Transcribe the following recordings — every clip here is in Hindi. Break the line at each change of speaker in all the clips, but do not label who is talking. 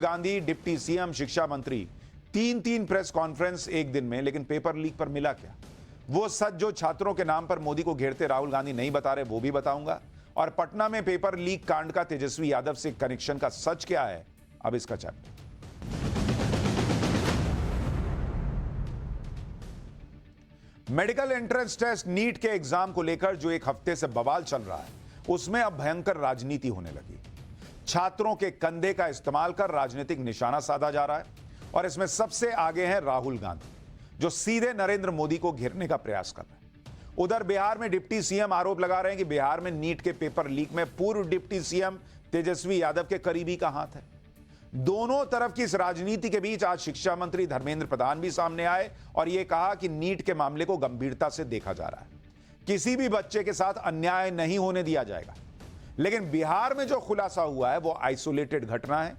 गांधी, डिप्टी सीएम, शिक्षा मंत्री, तीन तीन प्रेस कॉन्फ्रेंस एक दिन में, लेकिन पेपर लीक पर मिला क्या? वो सच जो छात्रों के नाम पर मोदी को घेरते राहुल गांधी नहीं बता रहे, वो भी बताऊंगा। और पटना में पेपर लीक कांड का तेजस्वी यादव से कनेक्शन का सच क्या है, अब इसका chapter. Medical entrance test NEET के एग्जाम को लेकर जो एक हफ्ते से बवाल चल रहा है, उसमें अब भयंकर राजनीति होने लगी। छात्रों के कंधे का इस्तेमाल कर राजनीतिक निशाना साधा जा रहा है और इसमें सबसे आगे हैं राहुल गांधी, जो सीधे नरेंद्र मोदी को घेरने का प्रयास कर रहे हैं। उधर बिहार में डिप्टी सीएम आरोप लगा रहे हैं कि बिहार में नीट के पेपर लीक में पूर्व डिप्टी सीएम तेजस्वी यादव के करीबी का हाथ है। दोनों तरफ की इस राजनीति के बीच आज शिक्षा मंत्री धर्मेंद्र प्रधान भी सामने आए और यह कहा कि नीट के मामले को गंभीरता से देखा जा रहा है, किसी भी बच्चे के साथ अन्याय नहीं होने दिया जाएगा। लेकिन बिहार में जो खुलासा हुआ है वो आइसोलेटेड घटना है,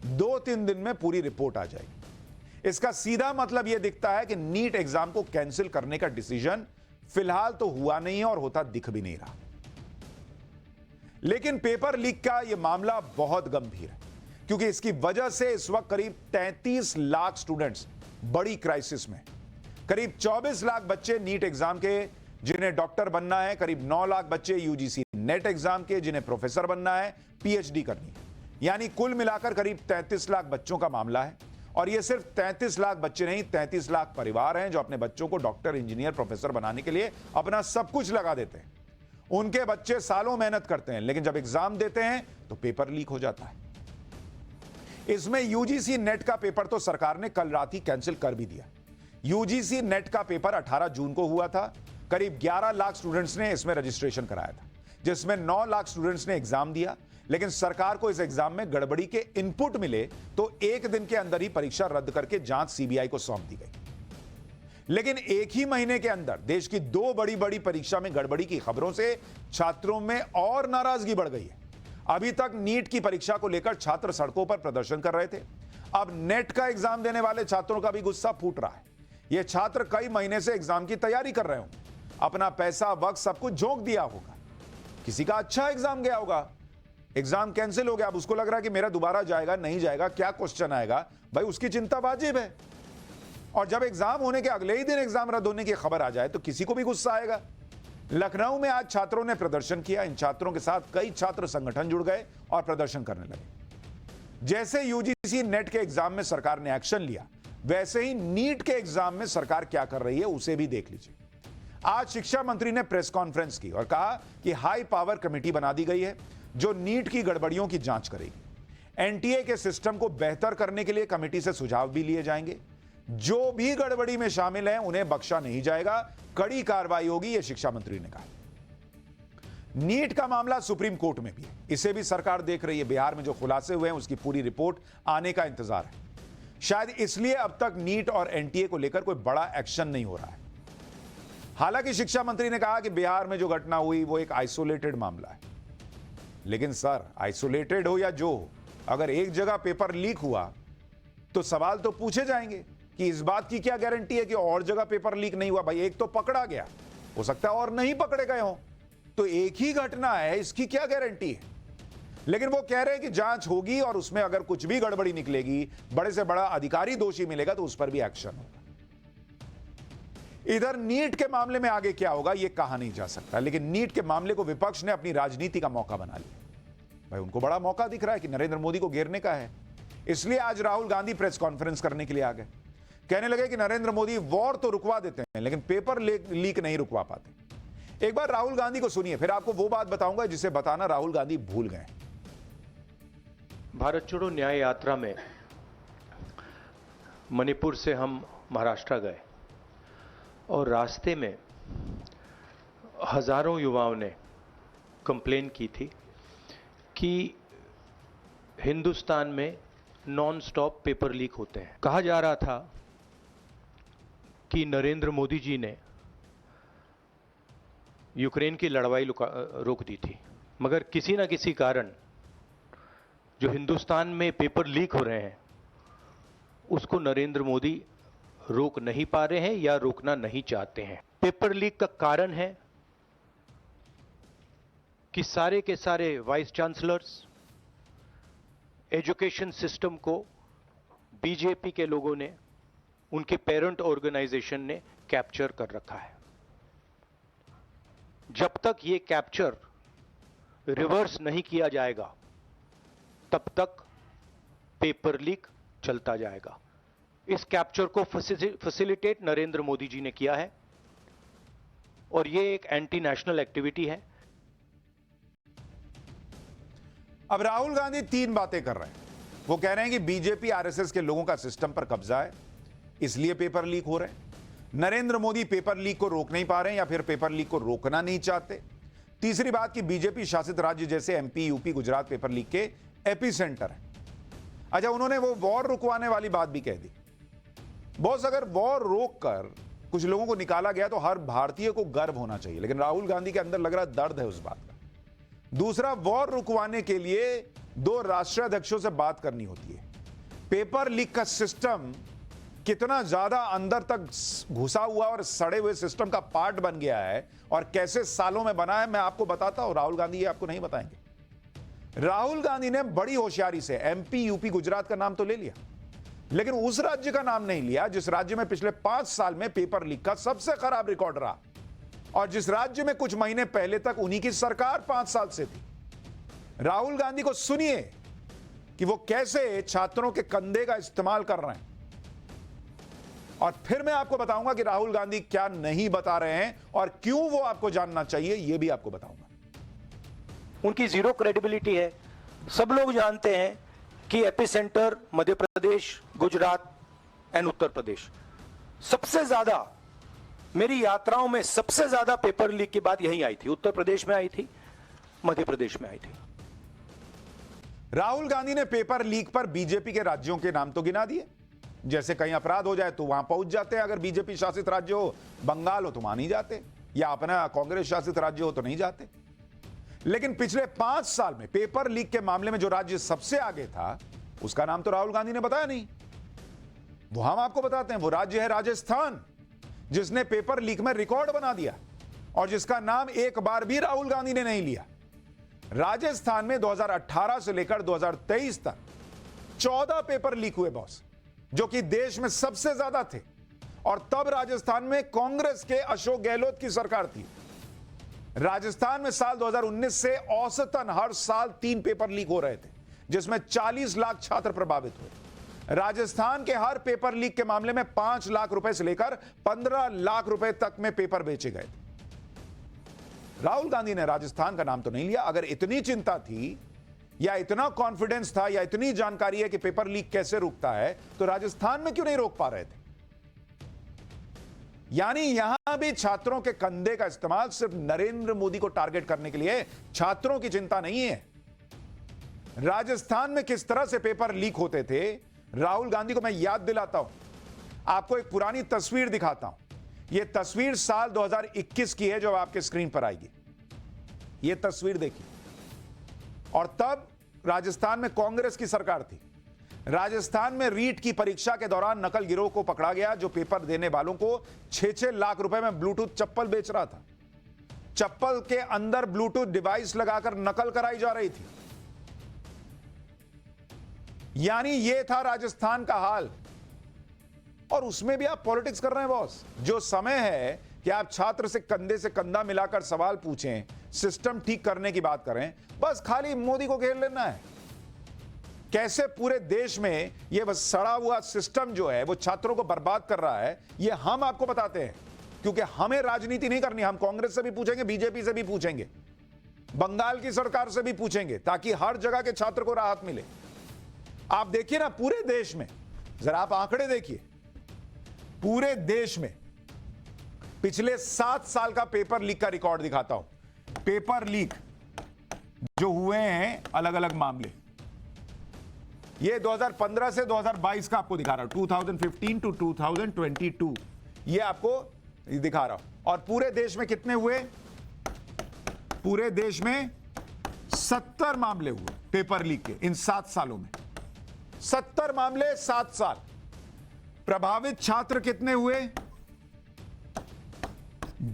2-3 दिन में पूरी रिपोर्ट आ जाएगी। इसका सीधा मतलब यह दिखता है कि नीट एग्जाम को कैंसिल करने का डिसीजन फिलहाल तो हुआ नहीं है और होता दिख भी नहीं रहा। लेकिन पेपर लीक का यह मामला बहुत गंभीर है, क्योंकि इसकी वजह से इस वक्त करीब 33 लाख स्टूडेंट्स बड़ी क्राइसिस में। करीब 24 लाख बच्चे नीट एग्जाम के जिन्हें डॉक्टर बनना है, करीब 9 लाख बच्चे यूजीसी नेट एग्जाम के जिन्हें प्रोफेसर बनना है, पीएचडी करनी है। यानी कुल मिलाकर करीब 33 लाख बच्चों का मामला है। और यह सिर्फ 33 लाख बच्चे नहीं, 33 लाख परिवार हैं जो अपने बच्चों को डॉक्टर, इंजीनियर, प्रोफेसर बनाने के लिए अपना सब कुछ लगा देते हैं। उनके बच्चे सालों मेहनत करते हैं, लेकिन जब एग्जाम देते हैं तो पेपर लीक हो जाता है। इसमें यूजीसी नेट का पेपर तो सरकार ने कल रात ही कैंसिल कर भी दिया। यूजीसी नेट का पेपर 18 जून को हुआ था। करीब 11 लाख स्टूडेंट्स ने इसमें रजिस्ट्रेशन कराया था, जिसमें 9 लाख स्टूडेंट्स ने एग्जाम दिया। लेकिन सरकार को इस एग्जाम में गड़बड़ी के इनपुट मिले तो एक दिन के अंदर ही परीक्षा रद्द करके जांच सीबीआई को सौंप दी गई। लेकिन एक ही महीने के अंदर देश की 2 बड़ी बड़ी परीक्षा में गड़बड़ी की खबरों से छात्रों में और नाराजगी बढ़ गई है। अभी तक नीट की परीक्षा को लेकर छात्र सड़कों पर प्रदर्शन कर रहे थे, अब नेट का एग्जाम देने वाले छात्रों का भी गुस्सा फूट रहा है। ये छात्र कई महीने से एग्जाम की तैयारी कर रहे होंगे, अपना पैसा, वक्त सब कुछ झोंक दिया होगा। किसी का अच्छा एग्जाम गया होगा, एग्जाम कैंसिल हो गया, अब उसको लग रहा है कि मेरा दोबारा जाएगा नहीं जाएगा, क्या क्वेश्चन आएगा, भाई उसकी चिंता वाजिब है। और जब एग्जाम होने के अगले ही दिन एग्जाम रद्द होने की खबर आ जाए तो किसी को भी गुस्सा आएगा। लखनऊ में आज छात्रों ने प्रदर्शन किया। इन छात्रों के साथ कई छात्र संगठन जुड़ गए और प्रदर्शन करने लगे। जैसे यूजीसी नेट के एग्जाम में सरकार ने एक्शन लिया, वैसे ही नीट के एग्जाम में सरकार क्या कर रही है उसे भी देख लीजिए। आज शिक्षा मंत्री ने प्रेस कॉन्फ्रेंस की और कहा कि हाई पावर कमेटी बना दी गई है जो नीट की गड़बड़ियों की जांच करेगी। एनटीए के सिस्टम को बेहतर करने के लिए कमेटी से सुझाव भी लिए जाएंगे। जो भी गड़बड़ी में शामिल हैं उन्हें बख्शा नहीं जाएगा, कड़ी कार्रवाई होगी, यह शिक्षा मंत्री ने कहा। नीट का मामला सुप्रीम कोर्ट में भी है, इसे भी सरकार देख रही है। बिहार में जो खुलासे हुए हैं उसकी पूरी रिपोर्ट आने का इंतजार है। शायद इसलिए अब तक नीट और एनटीए को लेकर कोई बड़ा एक्शन नहीं हो रहा है। हालांकि शिक्षा मंत्री ने कहा कि बिहार में जो घटना हुई वो एक आइसोलेटेड मामला है। लेकिन सर, आइसोलेटेड हो या जो हो, अगर एक जगह पेपर लीक हुआ तो सवाल तो पूछे जाएंगे कि इस बात की क्या गारंटी है कि और जगह पेपर लीक नहीं हुआ। भाई एक तो पकड़ा गया, हो सकता है और नहीं पकड़े गए हो, तो एक ही घटना है, इसकी क्या गारंटी है। लेकिन वो कह रहे हैं कि जांच होगी और उसमें अगर कुछ भी गड़बड़ी निकलेगी, बड़े से बड़ा अधिकारी दोषी मिलेगा तो उस पर भी एक्शन होगा। इधर नीट के मामले में आगे क्या होगा यह कहा नहीं जा सकता, लेकिन नीट के मामले को विपक्ष ने अपनी राजनीति का मौका बना लिया। भाई उनको बड़ा मौका दिख रहा है कि नरेंद्र मोदी को घेरने का है, इसलिए आज राहुल गांधी प्रेस कॉन्फ्रेंस करने के लिए आ गए। कहने लगे कि नरेंद्र मोदी वॉर तो रुकवा देते हैं लेकिन पेपर लीक नहीं रुकवा पाते। एक बार राहुल गांधी को सुनिए, फिर आपको वो बात बताऊंगा जिसे बताना राहुल गांधी भूल गए।
भारत छोड़ो न्याय यात्रा में मणिपुर से हम महाराष्ट्र गए और रास्ते में हजारों युवाओं ने कंप्लेन की थी कि हिंदुस्तान में नॉन स्टॉप पेपर लीक होते हैं। कहा जा रहा था कि नरेंद्र मोदी जी ने यूक्रेन की लड़ाई रोक दी थी, मगर किसी न किसी कारण जो हिंदुस्तान में पेपर लीक हो रहे हैं उसको नरेंद्र मोदी रोक नहीं पा रहे हैं या रोकना नहीं चाहते हैं। पेपर लीक का कारण है कि सारे के सारे वाइस चांसलर्स एजुकेशन सिस्टम को बीजेपी के लोगों ने, उनके पेरेंट ऑर्गेनाइजेशन ने कैप्चर कर रखा है। जब तक ये कैप्चर रिवर्स नहीं किया जाएगा तब तक पेपर लीक चलता जाएगा। इस कैप्चर को फैसिलिटेट नरेंद्र मोदी जी ने किया है और ये एक एंटी नेशनल एक्टिविटी है।
अब राहुल गांधी तीन बातें कर रहे हैं। वो कह रहे हैं कि बीजेपी आरएसएस के लोगों का सिस्टम पर कब्जा है, इसलिए पेपर लीक हो रहे हैं। नरेंद्र मोदी पेपर लीक को रोक नहीं पा रहे हैं या फिर पेपर लीक को रोकना नहीं चाहते। तीसरी बात कि बीजेपी शासित राज्य जैसे MP, UP, Gujarat paper leak के एपिसेंटर है। अच्छा, उन्होंने वो वॉर रुकवाने वाली बात भी कह दी। बॉस, अगर वॉर रोक कर कुछ लोगों को निकाला गया तो हर भारतीय को गर्व होना चाहिए, लेकिन राहुल गांधी के अंदर लग रहा दर्द है उस बात का। दूसरा, वॉर रुकवाने के लिए दो राष्ट्राध्यक्षों से बात करनी होती है। पेपर लीक का सिस्टम कितना ज्यादा अंदर तक घुसा हुआ और सड़े हुए सिस्टम का पार्ट बन गया है और कैसे सालों में बना है, मैं आपको बताता हूं। राहुल गांधी ये आपको नहीं बताएंगे। राहुल गांधी ने बड़ी होशियारी से एमपी, यूपी, गुजरात का नाम तो ले लिया, लेकिन उस राज्य का नाम नहीं लिया जिस राज्य में पिछले 5 साल में पेपर लीक का सबसे खराब रिकॉर्ड रहा और जिस राज्य में कुछ महीने पहले तक उन्हीं की सरकार 5 साल से थी। राहुल गांधी को सुनिए कि वो कैसे छात्रों के कंधे का इस्तेमाल कर रहे हैं और फिर मैं आपको बताऊंगा कि राहुल गांधी क्या नहीं बता रहे हैं और क्यों वो आपको जानना चाहिए, यह भी आपको बताऊंगा।
उनकी जीरो क्रेडिबिलिटी है। सब लोग जानते हैं कि एपिसेंटर मध्य प्रदेश, गुजरात एंड उत्तर प्रदेश। सबसे ज्यादा मेरी यात्राओं में सबसे ज्यादा पेपर लीक की बात यहीं आई थी। उत्तर प्रदेश में आई थी, मध्य प्रदेश में आई थी।
राहुल गांधी ने पेपर लीक पर बीजेपी के राज्यों के नाम तो गिना दिए। जैसे कहीं अपराध हो जाए तो वहां पहुंच जाते हैं। अगर बीजेपी शासित राज्य हो, बंगाल हो तो वहां नहीं जाते, या अपना कांग्रेस शासित राज्य हो तो नहीं जाते। लेकिन पिछले 5 साल में पेपर लीक के मामले में जो राज्य सबसे आगे था उसका नाम तो राहुल गांधी ने बताया नहीं। वो हम आपको बताते हैं। वो राज्य है राजस्थान, जिसने पेपर लीक में रिकॉर्ड बना दिया और जिसका नाम एक बार भी राहुल गांधी ने नहीं लिया। राजस्थान में 2018 से लेकर 2023 तक 14 पेपर लीक हुए बॉस, जो कि देश में सबसे ज्यादा थे। और तब राजस्थान में कांग्रेस के अशोक गहलोत की सरकार थी। राजस्थान में साल 2019 से औसतन हर साल 3 पेपर लीक हो रहे थे, जिसमें 40 लाख छात्र प्रभावित हुए। राजस्थान के हर पेपर लीक के मामले में 5 लाख रुपए से लेकर 15 लाख रुपए तक में पेपर बेचे गए थे। राहुल गांधी ने राजस्थान का नाम तो नहीं लिया। अगर इतनी चिंता थी या इतना कॉन्फिडेंस था या इतनी जानकारी है कि पेपर लीक कैसे रुकता है, तो राजस्थान में क्यों नहीं रोक पा रहे थे? यानी यहां भी छात्रों के कंधे का इस्तेमाल सिर्फ नरेंद्र मोदी को टारगेट करने के लिए। छात्रों की चिंता नहीं है। राजस्थान में किस तरह से पेपर लीक होते थे, राहुल गांधी को मैं याद दिलाता हूं। आपको एक पुरानी तस्वीर दिखाता हूं। यह तस्वीर साल 2021 की है जो आपके स्क्रीन पर आएगी। यह तस्वीर देखिए। और तब राजस्थान में कांग्रेस की सरकार थी। राजस्थान में रीट की परीक्षा के दौरान नकल गिरोह को पकड़ा गया, जो पेपर देने वालों को 6-6 लाख रुपए में ब्लूटूथ चप्पल बेच रहा था। चप्पल के अंदर ब्लूटूथ डिवाइस लगाकर नकल कराई जा रही थी। यानी यह था राजस्थान का हाल। और उसमें भी आप पॉलिटिक्स कर रहे हैं बॉस। जो समय है कि आप छात्र से कंधा मिलाकर सवाल पूछें, सिस्टम ठीक करने की बात करें, बस खाली मोदी को घेर लेना है। कैसे पूरे देश में यह बस सड़ा हुआ सिस्टम जो है वो छात्रों को बर्बाद कर रहा है, यह हम आपको बताते हैं। क्योंकि हमें राजनीति नहीं करनी। हम कांग्रेस से भी पूछेंगे, बीजेपी से भी पूछेंगे, बंगाल की सरकार से भी पूछेंगे, ताकि हर जगह के छात्र को राहत मिले। आप देखिए ना, पूरे देश में जरा आप आंकड़े देखिए। पूरे देश में पिछले 7 साल का पेपर लीक का रिकॉर्ड दिखाता हूं। पेपर लीक जो हुए हैं, अलग अलग मामले, ये 2015 से 2022 का आपको दिखा रहा हूं। 2015 टू 2022 ये आपको दिखा रहा हूं। और पूरे देश में कितने हुए? पूरे देश में 70 मामले हुए पेपर लीक के इन 7 सालों में। 70 मामले, 7 साल। प्रभावित छात्र कितने हुए?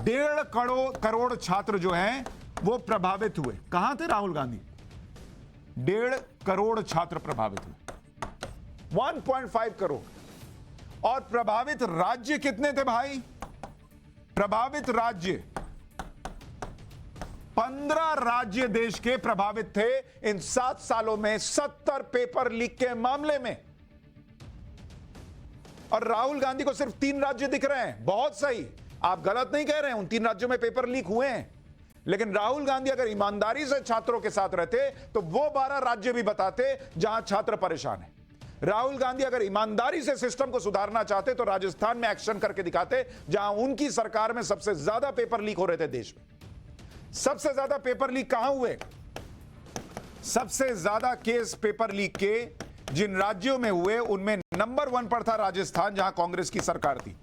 1.5 करोड़ छात्र जो हैं वो प्रभावित हुए। कहां थे राहुल गांधी? 1.5 करोड़ छात्र प्रभावित हुए। 1.5 करोड़। और प्रभावित राज्य कितने थे भाई? प्रभावित राज्य 15 राज्य देश के प्रभावित थे इन 7 सालों में 70 पेपर लीक के मामले में। और राहुल गांधी को सिर्फ 3 राज्य दिख रहे हैं। बहुत सही, आप गलत नहीं कह रहे हैं, उन 3 राज्यों में पेपर लीक हुए हैं। लेकिन राहुल गांधी अगर ईमानदारी से छात्रों के साथ रहते तो वो 12 राज्य भी बताते जहां छात्र परेशान हैं। राहुल गांधी अगर ईमानदारी से सिस्टम को सुधारना चाहते तो राजस्थान में एक्शन करके दिखाते, जहां उनकी सरकार में सबसे ज्यादा पेपर लीक हो रहे थे देश में। सबसे ज्यादा पेपर लीक कहां हुए? सबसे ज्यादा केस पेपर लीक के जिन राज्यों में हुए उनमें नंबर 1 पर था राजस्थान, जहां कांग्रेस की सरकार थी।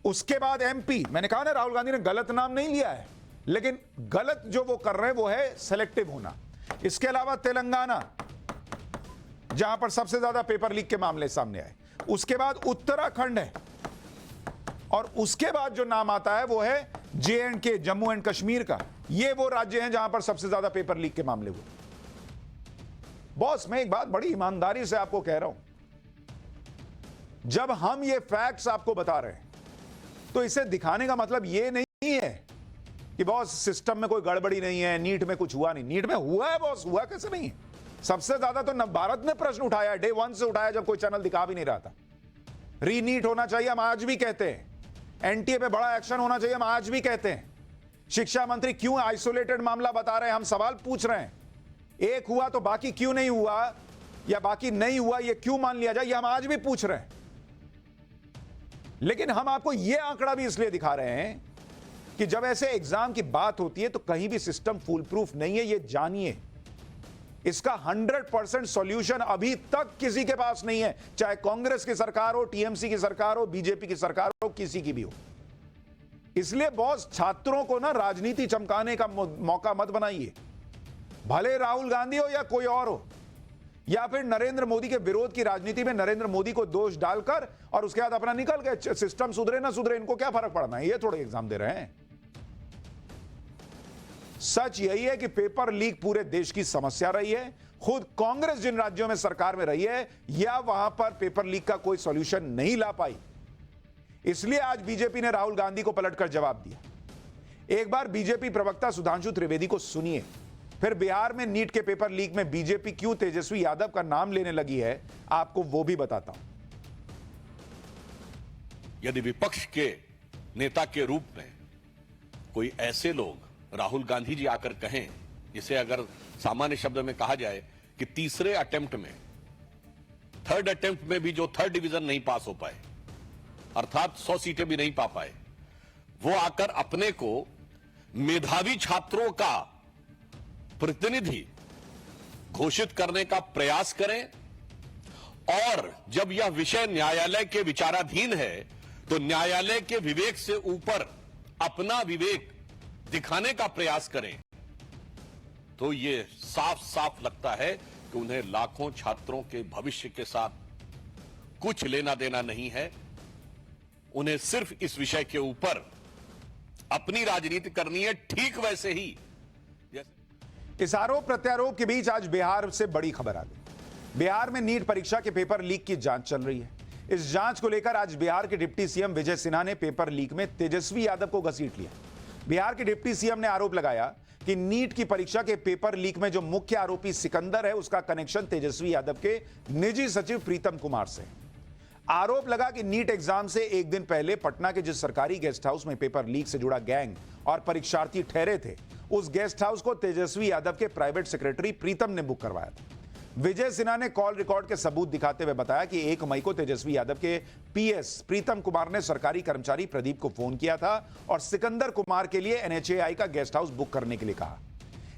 उसके बाद एमपी। मैंने कहा ना, राहुल गांधी ने गलत नाम नहीं लिया है, लेकिन गलत जो वो कर रहे हैं वो है सेलेक्टिव होना। इसके अलावा तेलंगाना, जहां पर सबसे ज्यादा पेपर लीक के मामले सामने आए। उसके बाद उत्तराखंड है, और उसके बाद जो नाम आता है वो है JNK, जम्मू एंड कश्मीर का। ये वो राज्य हैं जहां पर सबसे ज्यादा पेपर लीक के मामले हुए। बॉस, मैं एक बात बड़ी ईमानदारी से आपको कह रहा हूं, जब हम ये फैक्ट्स आपको बता रहे हैं तो इसे दिखाने का मतलब ये नहीं है कि बॉस सिस्टम में कोई गड़बड़ी नहीं है, नीट में कुछ हुआ नहीं। नीट में हुआ है बॉस, हुआ कैसे नहीं है? सबसे ज्यादा तो भारत ने प्रश्न उठाया, डे 1 से उठाया, जब कोई चैनल दिखा भी नहीं रहा था। रीनीट होना चाहिए, हम आज भी कहते हैं। एनटीए पे बड़ा एक्शन होना चाहिए, हम आज भी कहते हैं। शिक्षा मंत्री क्यों आइसोलेटेड मामला बता रहे हैं, हम सवाल पूछ रहे हैं। एक हुआ तो बाकी क्यों नहीं हुआ, या बाकी नहीं हुआ ये क्यों मान लिया जाए, ये हम आज भी पूछ रहे हैं। लेकिन हम आपको यह आंकड़ा भी इसलिए दिखा रहे हैं कि जब ऐसे एग्जाम की बात होती है तो कहीं भी सिस्टम फुल प्रूफ नहीं है, ये जानिए। इसका 100% सॉल्यूशन अभी तक किसी के पास नहीं है, चाहे कांग्रेस की सरकार हो, टीएमसी की सरकार हो, बीजेपी की सरकार हो, किसी की भी हो। इसलिए बॉस, छात्रों को ना राजनीति चमकाने का मौका मत बनाइए। भले राहुल गांधी हो या कोई और हो, या फिर नरेंद्र मोदी के विरोध की राजनीति में नरेंद्र मोदी को दोष डालकर और उसके बाद अपना निकल गए। सिस्टम सुधरे ना सुधरे, इनको क्या फर्क पड़ना है, ये थोड़े एग्जाम दे रहे हैं। सच यही है कि पेपर लीक पूरे देश की समस्या रही है। खुद कांग्रेस जिन राज्यों में सरकार में रही है, या वहां पर पेपर लीक का कोई सॉल्यूशन नहीं ला पाई। इसलिए आज बीजेपी ने राहुल गांधी को पलटकर जवाब दिया। एक बार बीजेपी प्रवक्ता सुधांशु त्रिवेदी को सुनिए, फिर बिहार में नीट के पेपर लीक में बीजेपी क्यों तेजस्वी यादव का नाम लेने लगी है, आपको वो भी बताता हूं।
यदि विपक्ष के नेता के रूप में कोई ऐसे लोग राहुल गांधी जी आकर कहें, जिसे अगर सामान्य शब्द में कहा जाए कि तीसरे अटेम्प्ट में, थर्ड अटेम्प्ट में भी जो थर्ड डिवीजन नहीं पास हो पाए, अर्थात 100 सीटें भी नहीं पा पाए, वो आकर अपने को मेधावी छात्रों का प्रतिनिधि घोषित करने का प्रयास करें, और जब यह विषय न्यायालय के विचाराधीन है तो न्यायालय के विवेक से ऊपर अपना विवेक दिखाने का प्रयास करें, तो यह साफ साफ लगता है कि उन्हें लाखों छात्रों के भविष्य के साथ कुछ लेना देना नहीं है। उन्हें सिर्फ इस विषय के ऊपर अपनी राजनीति करनी है, ठीक वैसे ही जैसे।
इस आरोप प्रत्यारोप के बीच आज बिहार से बड़ी खबर आ गई। बिहार में नीट परीक्षा के पेपर लीक की जांच चल रही है। इस जांच को लेकर आज बिहार के डिप्टी सीएम विजय सिन्हा ने पेपर लीक में तेजस्वी यादव को घसीट लिया। बिहार के डिप्टी सीएम ने आरोप लगाया कि नीट की परीक्षा के पेपर लीक में जो मुख्य आरोपी सिकंदर है, उसका कनेक्शन तेजस्वी यादव के निजी सचिव प्रीतम कुमार से। आरोप लगा कि नीट एग्जाम से एक दिन पहले पटना के जिस सरकारी गेस्ट हाउस में पेपर लीक से जुड़ा गैंग और परीक्षार्थी ठहरे थे, उस गेस्ट हाउस को तेजस्वी यादव के प्राइवेट सेक्रेटरी प्रीतम ने बुक करवाया था। विजय सिन्हा ने कॉल रिकॉर्ड के सबूत दिखाते हुए बताया कि 1 मई को तेजस्वी यादव के पीएस प्रीतम कुमार ने सरकारी कर्मचारी प्रदीप को फोन किया था और सिकंदर कुमार के लिए NHAI का गेस्ट हाउस बुक करने के लिए कहा।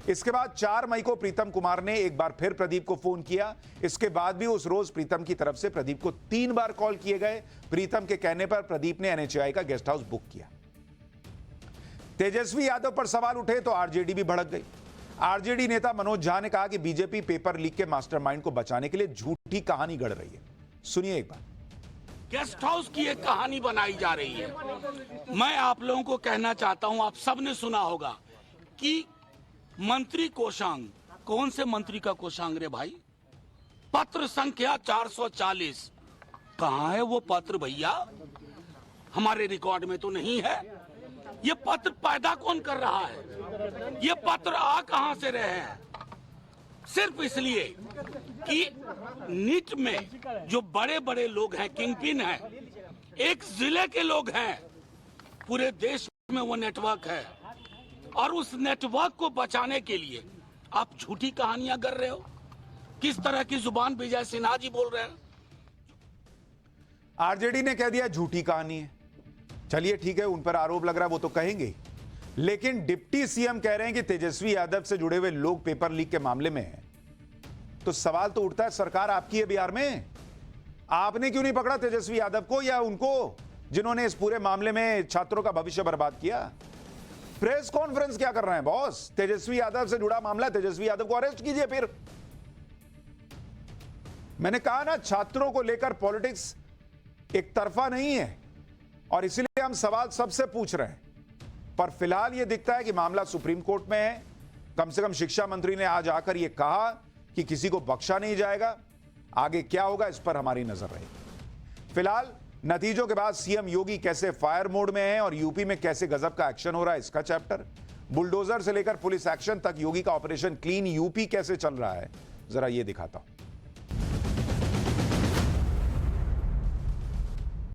इसके बाद 4 मई को प्रीतम कुमार ने एक बार फिर प्रदीप को फोन किया। इसके बाद भी उस रोज प्रीतम की तरफ से प्रदीप को 3 बार कॉल किए गए। प्रीतम के कहने पर प्रदीप ने NHAI का गेस्ट हाउस बुक किया। तेजस्वी यादव पर सवाल उठे तो आरजेडी भी भड़क गई। आरजेडी नेता मनोज झा ने कहा कि बीजेपी पेपर लीक के मास्टरमाइंड को बचाने के लिए झूठी कहानी गढ़ रही है। सुनिए एक बार।
गेस्ट हाउस की एक कहानी बनाई जा रही है। मैं आप लोगों को कहना चाहता हूं, आप सबने सुना होगा कि मंत्री कोषांग, कौन से मंत्री का कोषांग रे भाई? पत्र संख्या 440। कहाँ है वो पत्र भैया? हमारे रिकॉर्ड में तो नहीं है। ये पत्र पैदा कौन कर रहा है? ये पत्र आ कहां से रहे हैं? सिर्फ इसलिए कि नीट में जो बड़े बड़े लोग हैं, किंगपिन हैं, एक जिले के लोग हैं, पूरे देश में वो नेटवर्क है, और उस नेटवर्क को बचाने के लिए आप झूठी कहानियां कर रहे हो। किस तरह की जुबान विजय सिन्हा जी बोल रहे हैं?
आरजेडी ने कह दिया झूठी कहानी है। चलिए ठीक है, उन पर आरोप लग रहा है, वो तो कहेंगे, लेकिन डिप्टी सीएम कह रहे हैं कि तेजस्वी यादव से जुड़े हुए लोग पेपर लीक के मामले में हैं। तो सवाल तो उठता है, सरकार आपकी है बिहार में, आपने क्यों नहीं पकड़ा तेजस्वी यादव को या उनको जिन्होंने इस पूरे मामले में छात्रों का भविष्य बर्बाद किया? प्रेस कॉन्फ्रेंस क्या कर रहे हैं बॉस? तेजस्वी यादव से जुड़ा मामला, तेजस्वी यादव को अरेस्ट कीजिए। फिर मैंने कहा ना, छात्रों को लेकर पॉलिटिक्स एक तरफा नहीं है, और इसीलिए हम सवाल सबसे पूछ रहे हैं। पर फिलहाल यह दिखता है कि मामला सुप्रीम कोर्ट में है। कम से कम शिक्षा मंत्री ने आज आकर यह कहा कि किसी को बख्शा नहीं जाएगा। आगे क्या होगा इस पर हमारी नजर रहेगी। फिलहाल नतीजों के बाद सीएम योगी कैसे फायर मोड में हैं और यूपी में कैसे गजब का एक्शन हो रहा है, इसका चैप्टर। बुलडोजर से लेकर पुलिस एक्शन तक योगी का ऑपरेशन क्लीन यूपी कैसे चल रहा है, जरा ये दिखाता हूं।